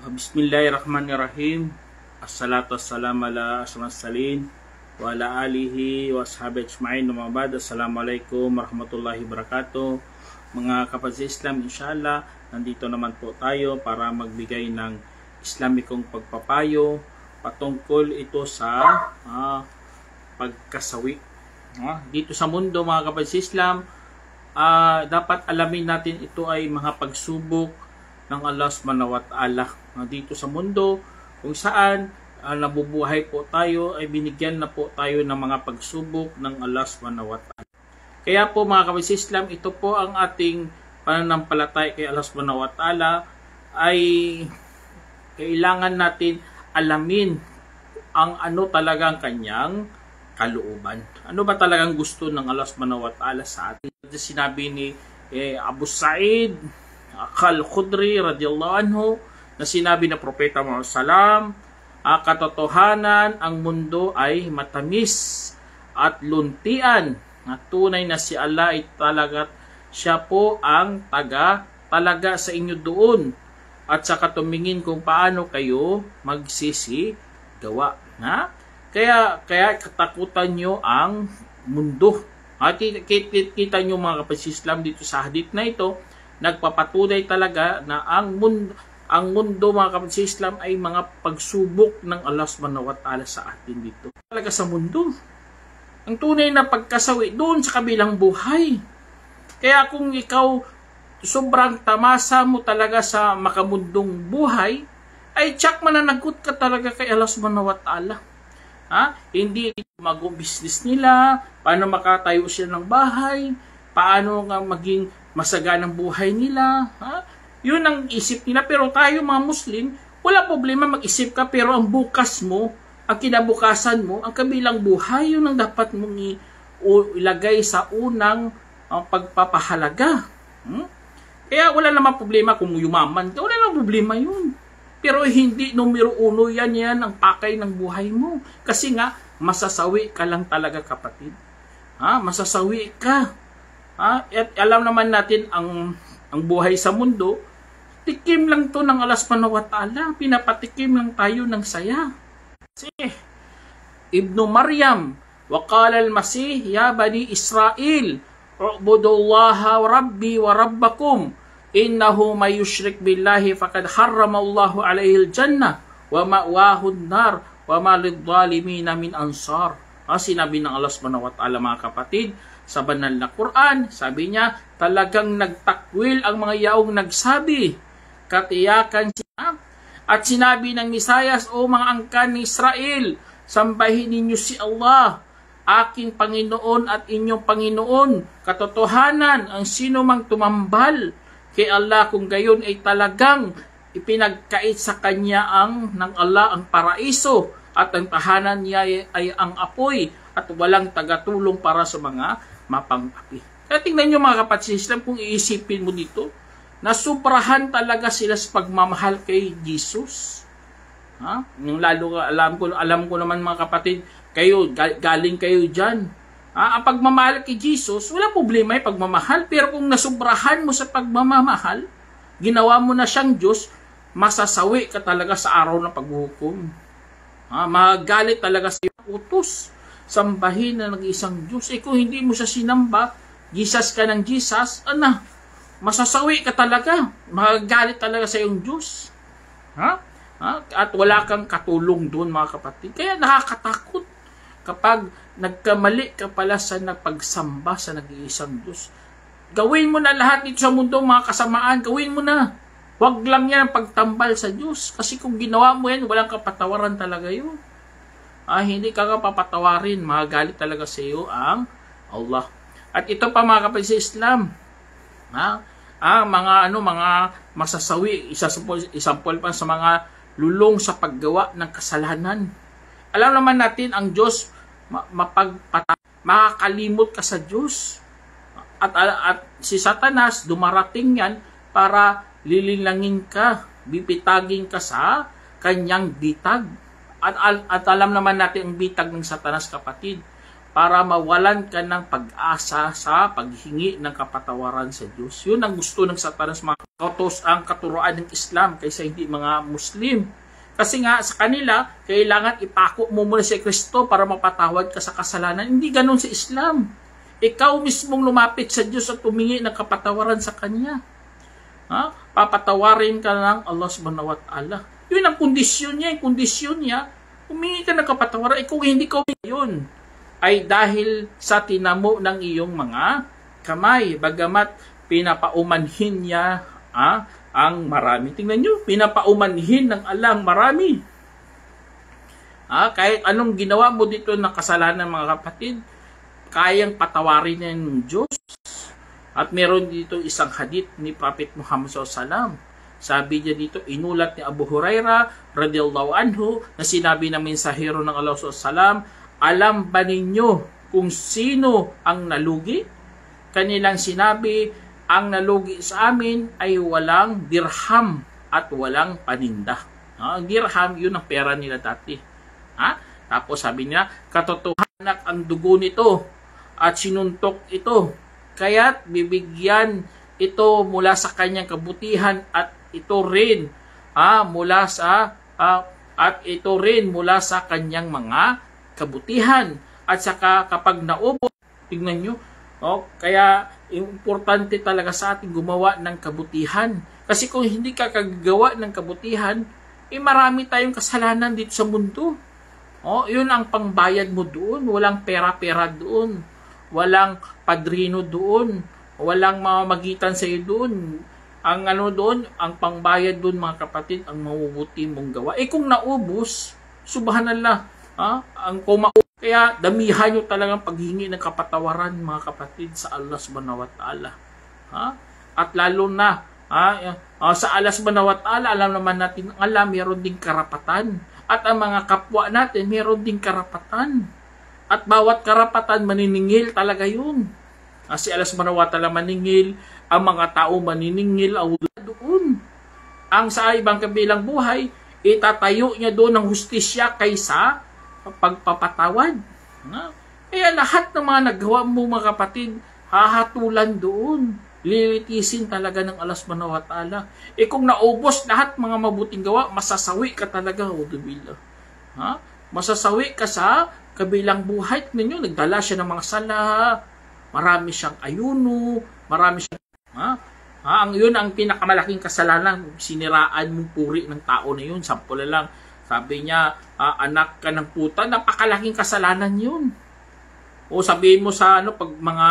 Bismillahirrahmanirrahim. Assalatu wassalamu ala asyrafil wa ala alihi wa ashabihi ajma'in. Assalamualaikum warahmatullahi wabarakatuh. Mga kapatid sa Islam, inshallah, nandito naman po tayo para magbigay ng Islamikong pagpapayo patungkol ito sa pagkasawi. Dito sa mundo, mga kapatid sa Islam, dapat alamin natin ito ay mga pagsubok ng Allah subhanahu wa ta'ala dito sa mundo, kung saan nabubuhay po tayo, ay binigyan na po tayo ng mga pagsubok ng Allah subhanahu wa ta'ala. Kaya po mga kapatid sa Islam, ito po ang ating pananampalataya kay Allah subhanahu wa ta'ala, ay kailangan natin alamin ang ano talagang kanyang kalooban. Ano ba talagang gusto ng Allah subhanahu wa ta'ala sa atin? Sinabi ni Abu Sa'id Al-Khudri radiyallahu anhu na sinabi na Propeta Muhammad sallam, katotohanan ang mundo ay matamis at luntian, na tunay na si Allah ay talaga siya po ang talaga sa inyo doon, at saka tumingin kung paano kayo magsisigawa. Kaya katakutan nyo ang mundo. At kita nyo mga kapatid Islam dito sa hadith na ito, nagpapatunay talaga na ang mundo mga kapatid Islam ay mga pagsubok ng Allah subhanahu wa ta'ala sa atin dito. Talaga sa mundo. Ang tunay na pagkasawi doon sa kabilang buhay. Kaya kung ikaw sobrang tamasa mo talaga sa makamundong buhay, ay tsak mananagot ka talaga kay Allah subhanahu wa ta'ala. Hindi mag-business nila, paano makatayo sila ng bahay, paano nga maging masaganang buhay nila. Yun ang isip nila. Pero tayo mga Muslim, wala problema mag-isip ka, pero ang bukas mo, ang kinabukasan mo, ang kabilang buhay, yun ang dapat mong ilagay sa unang pagpapahalaga. Kaya wala namang problema kung yumaman ka, wala namang problema yun. Pero hindi numero uno yan ang pakay ng buhay mo. Kasi nga, masasawi ka lang talaga, kapatid. Masasawi ka. At alam naman natin ang buhay sa mundo, tikim lang to ng Allah subhanahu wa ta'ala. Pinapatikim lang tayo ng saya. Kasi Ibnu Maryam, wa qala al-Masih ya bani Israel, u'budullaha wa rabbi wa rabbakum, innahu may yushrik billahi faqad harramallahu alayhi al-jannah wa ma'wahu an-nar wa ma lidh-dhalimin min ansar. Sinabi ng Allah subhanahu wa ta'ala, mga kapatid, sa banal na Quran, sabi niya, talagang nagtakwil ang mga yaong nagsabi, katiyakan siya. At sinabi ng Misayas, o mga angkan ni Israel, sambahin ninyo si Allah, aking Panginoon at inyong Panginoon. Katotohanan, ang sino mang tumambal kay Allah, kung gayon ay talagang ipinagkait sa kanya ng Allah ang paraiso, at ang tahanan niya ay ang apoy, at walang tagatulong para sa mga mapang-api. Kaya tingnan nyo mga kapatid Islam, kung iisipin mo dito, nasuprahan talaga sila sa pagmamahal kay Jesus. Yung lalo alam ko naman mga kapatid, kayo, galing kayo dyan. Ang pagmamahal kay Jesus, wala problema yung pagmamahal, pero kung nasubrahan mo sa pagmamahal, ginawa mo na siyang Diyos, masasawi ka talaga sa araw ng paghuhukom. Magalit talaga sa iyo, utos. Sambahin na nag-isang Diyos. Kung hindi mo siya sinamba, Jesus ka ng Jesus, masasawi ka talaga. Magagalit talaga sa iyong Diyos. At wala kang katulong doon, mga kapatid. Kaya nakakatakot kapag nagkamali ka pala sa napagsamba sa nag-iisang Diyos. Gawin mo na lahat dito sa mundo, mga kasamaan. Gawin mo na. Huwag lang yan ang pagtambal sa Diyos. Kasi kung ginawa mo yan, walang kapatawaran talaga yun. Hindi ka papatawarin, magagalit talaga sa iyo ang Allah. At ito pa mga kapatid sa Islam, mga masasawi, isampol pa sa mga lulong sa paggawa ng kasalanan. Alam naman natin ang Diyos, makakalimot ka sa Diyos. At si Satanas, dumarating yan para lilinangin ka, bibitagin ka sa kanyang bitag. At alam naman natin ang bitag ng Satanas, kapatid, para mawalan ka ng pag-asa sa paghingi ng kapatawaran sa Diyos. Yun ang gusto ng Satanas, mga kautos ang katuruan ng Islam kaysa hindi mga Muslim. Kasi nga sa kanila, kailangan ipako mo muna si Kristo para mapatawad ka sa kasalanan. Hindi ganun sa Islam. Ikaw mismong lumapit sa Diyos at tumingi ng kapatawaran sa Kanya. Papatawarin ka ng Allah subhanahu wa ta'ala. Yun ang kondisyon niya. Yung kondisyon niya, humingi ka ng kapatawaran. Kung hindi ka yun, ay dahil sa tinamo ng iyong mga kamay. Bagamat pinapaumanhin niya ang marami. Tingnan nyo, pinapaumanhin ng Allah ang marami. Kahit anong ginawa mo dito na kasalanan, mga kapatid, kayang patawarin ng Diyos. At meron dito isang hadith ni Prophet Muhammad SAW. Sabi niya dito, inulat ni Abu Hurairah radhiyallahu anhu na sinabi ng mensahero ng Allah SAW, alam ba ninyo kung sino ang nalugi? Kanilang sinabi, ang nalugi sa amin ay walang dirham at walang paninda. Ang dirham, yun ang pera nila dati. Tapos sabi niya, katotohanan ang dugo nito at sinuntok ito. Kaya't bibigyan ito mula sa kanyang kabutihan at ito rin mula sa kanyang mga kabutihan. At saka kapag naubo, tingnan nyo, kaya importante talaga sa ating gumawa ng kabutihan. Kasi kung hindi ka kagagawa ng kabutihan, marami tayong kasalanan dito sa mundo. Yun ang pangbayad mo doon. Walang pera-pera doon. Walang padrino doon. Walang mamamagitan sa iyo doon. Ang doon, ang pangbayad doon, mga kapatid, ang mabubuti mong gawa. Kung naubos, subhanallah, kaya damihan nyo talagang paghingi ng kapatawaran, mga kapatid, sa Allah subhanahu wa ta'ala. At lalo na, sa Allah subhanahu wa ta'ala, alam naman natin, Allah, meron ding karapatan. At ang mga kapwa natin, meron ding karapatan. At bawat karapatan, maniningil talaga yun. Si Allah subhanahu wa ta'ala maningil, ang mga tao maniningil, doon. Ang sa ibang kabilang buhay, itatayo niya doon ng hustisya kaysa pagpapatawad. Kaya lahat ng mga nagawa mo, mga kapatid, hahatulan doon. Lilitisin talaga ng Allah subhanahu wa ta'ala. Kung naubos lahat mga mabuting gawa, masasawi ka talaga, udubillah. Masasawi ka sa kabilang buhay ninyo. Nagdala siya ng mga sala, marami siyang ayuno, marami siyang yun ang pinakamalaking kasalanan, siniraan mong puri ng tao na yun. Sample na lang, sabi niya, anak ka ng puta, napakalaking kasalanan yun. O sabihin mo sa pag mga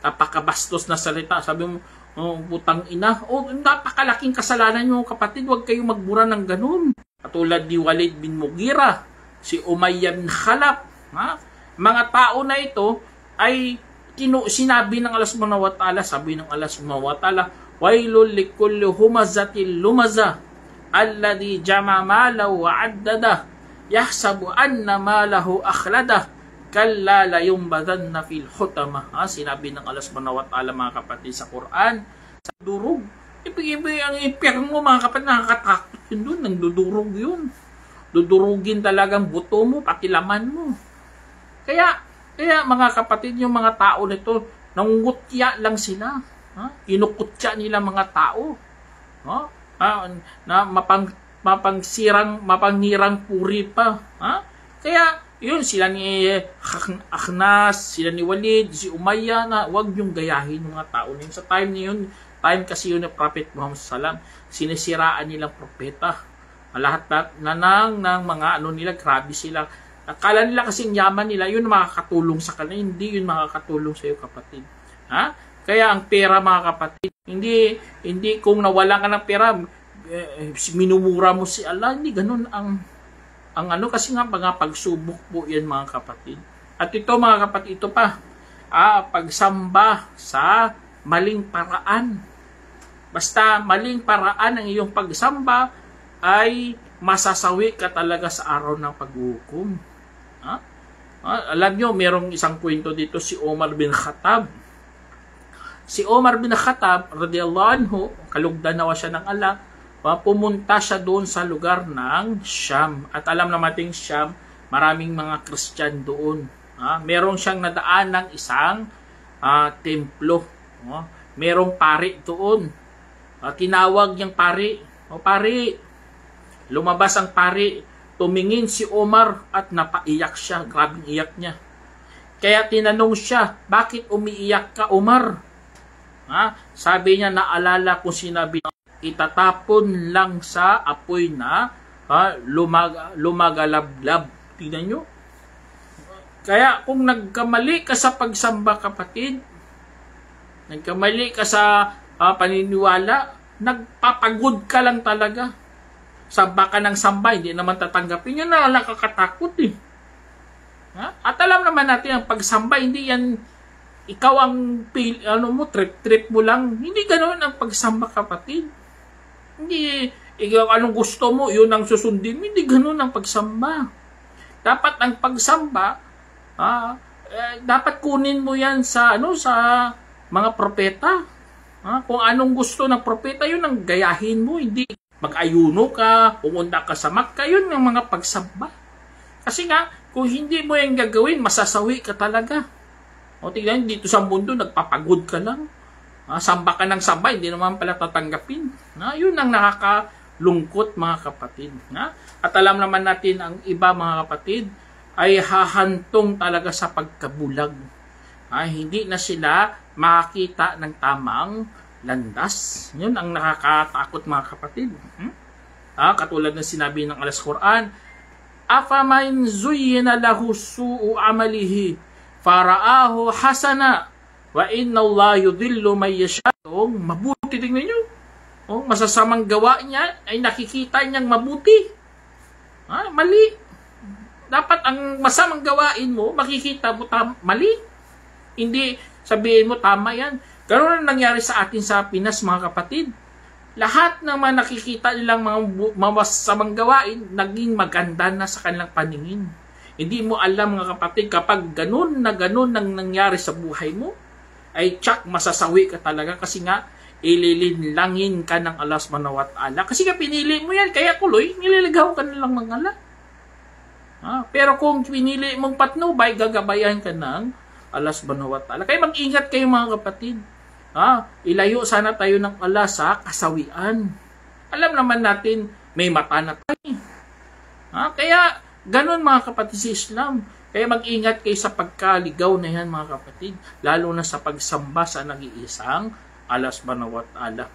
napakabastos na salita, sabi mo, putang ina, napakalaking kasalanan nyo, kapatid, huwag kayong magbura ng ganun. Katulad ni Walid bin Mughira, si Umayyah bin Khalaf, mga tao na ito ay sinabi ng Allah subhanahu wa ta'ala, sabi ng Allah subhanahu wa ta'ala, wailul likulli humazatil lumaza alladhi jama malahu wa addada yahsabu anna malahu akhlada kalla la yumbadanna fil hutama. Sinabi ng Allah subhanahu wa ta'ala, mga kapatid, sa Quran, sa durog. Ang impyerno, mga kapatid, nakakatakot yun doon, nagdudurog yun. Dudurugin talagang buto mo, pati laman mo. Kaya mga kapatid, yung mga tao nito, nangungutya lang sila. Kinukutya nila mga tao. Na mapanghirang puri pa. Kaya, yun, sila ni Akhnas, sila ni Walid, si Umayyah, na wag yung gayahin ng mga tao na yun. Sa time na yun, kasi yun ni Prophet Muhammad SAW, sinisiraan nilang propeta. Lahat na ng mga nila, grabe sila. Akala nila kasing yaman nila, yun makakatulong sa kanila. Hindi yun makakatulong sa iyo, kapatid. Kaya ang pera, mga kapatid, hindi kung nawala ka ng pera, minumura mo si Allah. Hindi ganun ang kasi nga mga pagsubok po yan, mga kapatid. At ito, mga kapatid, ito pa, pagsamba sa maling paraan. Basta maling paraan ang iyong pagsamba ay masasawi ka talaga sa araw ng paghuhukom. Alam nyo, merong isang kwento dito, si Omar bin Khattab. Si Omar bin Khattab, radiyallahu anhu, kalugdan nawa siya ng Allah, pumunta siya doon sa lugar ng Sham. At alam naman natin, Sham, maraming mga Christian doon. Merong siyang nadaan ng isang templo. Merong pari doon. Tinawag niyang pari. O pari, lumabas ang pari. Tumingin si Omar at napaiyak siya. Grabing iyak niya. Kaya tinanong siya, bakit umiiyak ka, Omar? Sabi niya, naalala ko sinabi, itatapon lang sa apoy na lumagalablab. Tingnan nyo. Kaya kung nagkamali ka sa pagsamba, kapatid, nagkamali ka sa paniniwala, nagpapagod ka lang talaga. Samba ka ng samba, hindi naman tatanggapin. Yun na nakakatakot eh. At alam naman natin, ang pagsamba, hindi yan, ikaw ang trip mo lang. Hindi ganoon ang pagsamba, kapatid. Hindi, ikaw anong gusto mo, yun ang susundin. Hindi ganoon ang pagsamba. Dapat ang pagsamba, dapat kunin mo yan sa mga propeta. Kung anong gusto ng propeta, yun ang gayahin mo. Hindi mag-ayuno ka, pumunta ka sa Makkah, yun ang mga pagsamba. Kasi nga, kung hindi mo yung gagawin, masasawi ka talaga. O tingnan, dito sa mundo, nagpapagod ka lang. Samba ka ng samba, hindi naman pala tatanggapin. Yun ang nakakalungkot, mga kapatid. At alam naman natin, ang iba, mga kapatid, ay hahantong talaga sa pagkabulag. Hindi na sila makakita ng tamang landas. Yun ang nakakatakot, mga kapatid. Katulad ng sinabi ng alas Quran, afaman zuyyina lahu su'u amalihi faraahu hasana wa inna Allah yudhillu man yasha. Mabuti, tingnan nyo. Masasamang gawa niya ay nakikita niyang mabuti. Mali. Dapat ang masamang gawain mo, makikita mo mali. Hindi sabihin mo tama yan. Ganoon ang nangyari sa atin sa Pinas, mga kapatid. Lahat naman nakikita nilang mga masamang gawain, naging maganda na sa kanilang paningin. Hindi mo alam, mga kapatid, kapag ganun ang nangyari sa buhay mo, ay tsak, masasawi ka talaga kasi nga, ililinlangin ka ng Allah subhanahu wa ta'ala. Kasi nga pinili mo yan, kaya kuloy, nililigaw ka na lang ng Allah. Pero kung pinili mong patnubay, gagabayan ka ng Allah subhanahu wa ta'ala. Kaya mag-ingat kayo, mga kapatid. Ilayo sana tayo ng Allah sa kasawian. Alam naman natin, may mata na tayo. Kaya, ganun, mga kapatid, sa Islam. Kaya mag-ingat kayo sa pagkaligaw na yan, mga kapatid. Lalo na sa pagsamba sa nag-iisang Allah subhanahu wa ta'ala.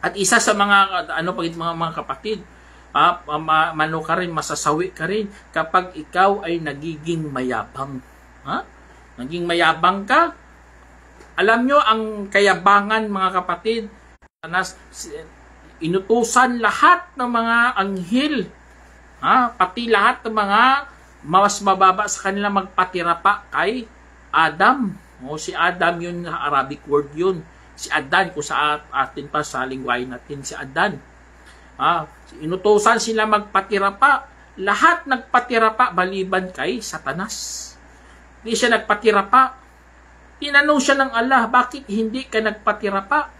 At isa sa mga, mga kapatid, ka rin, masasawi ka rin kapag ikaw ay nagiging mayabang. Naging mayabang ka. Alam nyo, ang kayabangan, mga kapatid, inutusan lahat ng mga anghel, pati lahat ng mga mas mababa sa kanila magpatira pa kay Adam. Si Adam, yun na Arabic word yun. Si Adan, kung sa atin pa sa lingwahe natin, si Adan. Inutusan sila magpatira pa. Lahat nagpatira pa, baliban kay Satanas. Hindi siya nagpatira pa. Tinanong siya ng Allah, bakit hindi ka nagpatira pa?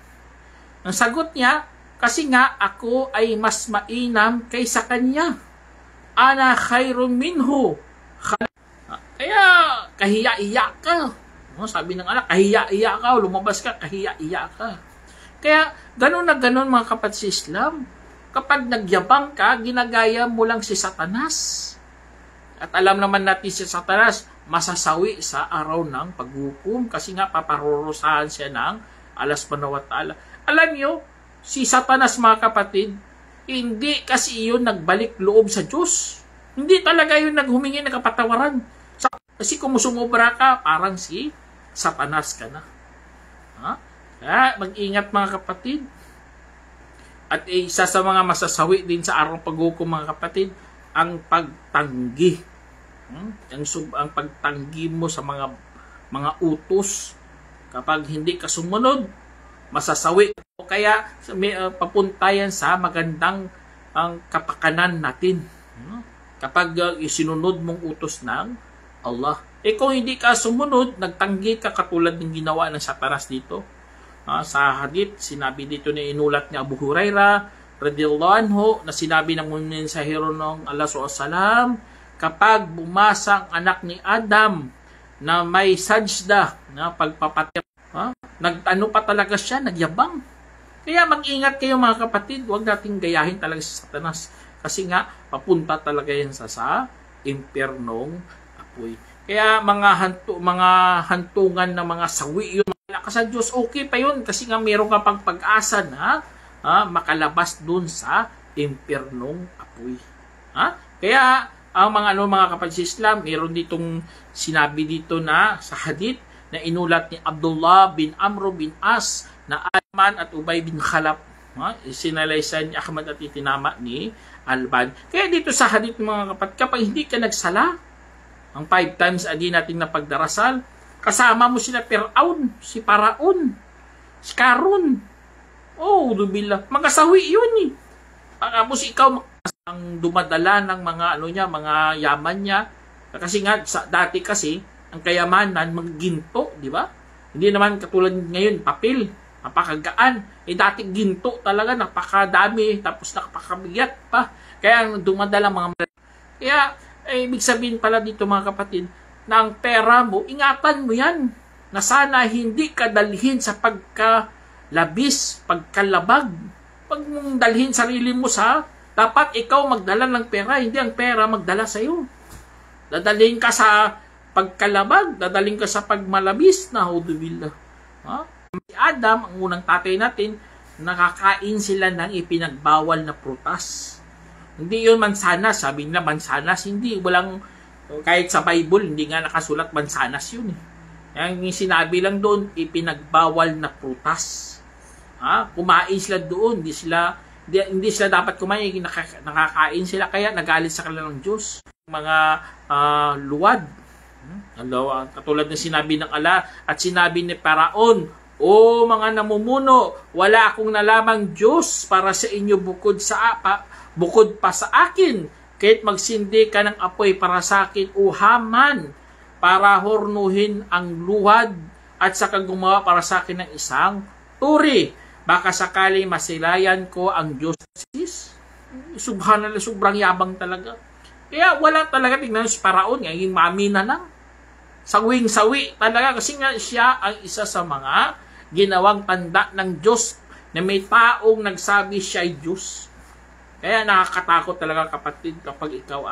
Ang sagot niya, kasi nga ako ay mas mainam kaysa kanya. Ana khairun minhu. Kaya kahiya-iya ka. Sabi ng Allah, kahiya-iya ka, lumabas ka, kahiya-iya ka. Kaya ganun na ganun, mga kapatid sa Islam. Kapag nagyabang ka, ginagaya mo lang si Satanas. At alam naman natin si Satanas, masasawi sa araw ng paghukom kasi nga paparurusahan siya ng Allah subhanahu wa ta'ala. Alam nyo, si Satanas, mga kapatid, hindi kasi yun nagbalik loob sa Diyos. Hindi talaga yun naghumingi ng kapatawaran. Kasi kung sumobra ka, parang si Satanas ka na. Kaya mag-ingat, mga kapatid. At isa sa mga masasawi din sa araw ng paghukom, mga kapatid, ang pagtanggi. Ang pagtanggi mo sa mga utos. Kapag hindi ka sumunod, masasawi. O kaya papunta yan sa magandang kapakanan natin. Kapag isinunod mong utos ng Allah. Kung hindi ka sumunod, nagtanggi ka katulad ng ginawa ng Satanas dito. Sa hadith, sinabi dito na inulat ni Abu Hurairah radhiyallahu anhu na sinabi ng mensahero ng Allah SAW, kapag bumasa ang anak ni Adam na may sajda na pagpapatira, nagtano pa talaga siya, nagyabang. Kaya mag-ingat kayo mga kapatid, huwag nating gayahin talaga si Satanas. Kasi nga, papunta talaga yan sa impernong apoy. Kaya mga hantungan ng mga sawi yun, malakas sa Diyos, okay pa yun. Kasi nga meron ka pang pag-asa na makalabas dun sa impernong apoy. Kaya, ang mga kapatid sa Islam, meron ditong sinabi dito na sa hadith na inulat ni Abdullah bin Amr bin As na Alman at Ubay bin Khalaf. Sinalaysan ni Ahmad at itinama ni Alban. Kaya dito sa hadith mga kapatid, kapag hindi ka nagsala, ang 5 times a day natin na pagdarasal, kasama mo sila Firaun, si Paraon, si Karun. Oh, dubila. Magasawi yun eh. Tapos ikaw ang dumadala ng mga yaman niya. Kasi nga dati kasi ang kayamanan magginto, di ba? Hindi naman katulad ngayon papel, napakagaan. Dati ginto talaga, napakadami, tapos napakabigat pa. Kaya ang dumadala kaya ibig sabihin pala dito mga kapatid, na ang pera mo, ingatan mo yan. Na sana hindi ka dalhin sa pagkalabis, pagkalabag. Pag mong dalhin sarili mo dapat ikaw magdala ng pera, hindi ang pera magdala sa iyo. Dadalhin ka sa pagkalabag, dadalhin ka sa pagmalabis na hudubillah. Si Adam, ang unang tatay natin, nakakain sila ng ipinagbawal na prutas. Hindi yun mansanas, sabi nila mansanas, hindi, walang, kahit sa Bible, hindi nga nakasulat mansanas yun. Yung sinabi lang doon, ipinagbawal na prutas. Kumain sila doon, hindi sila dapat kumain, nakakain sila, kaya nagalit sa kanila ng Diyos. Mga luwad. Katulad ng sinabi ng Allah at sinabi ni Paraon, O mga namumuno, wala akong nalamang Diyos para sa inyo bukod pa sa akin. Kahit magsindi ka ng apoy para sa akin, O Haman, para hornuhin ang luwad at saka gumawa para sa akin ng isang turi. Baka sakali masilayan ko ang Diyos. Subhanallah, sobrang yabang talaga. Kaya wala talaga, tingnan si Paraon, ngayon mami na lang. Sawing-sawi talaga kasi nga siya ang isa sa mga ginawang tanda ng Diyos na may taong nagsabi siya ay Diyos. Kaya nakakatakot talaga kapatid kapag ikaw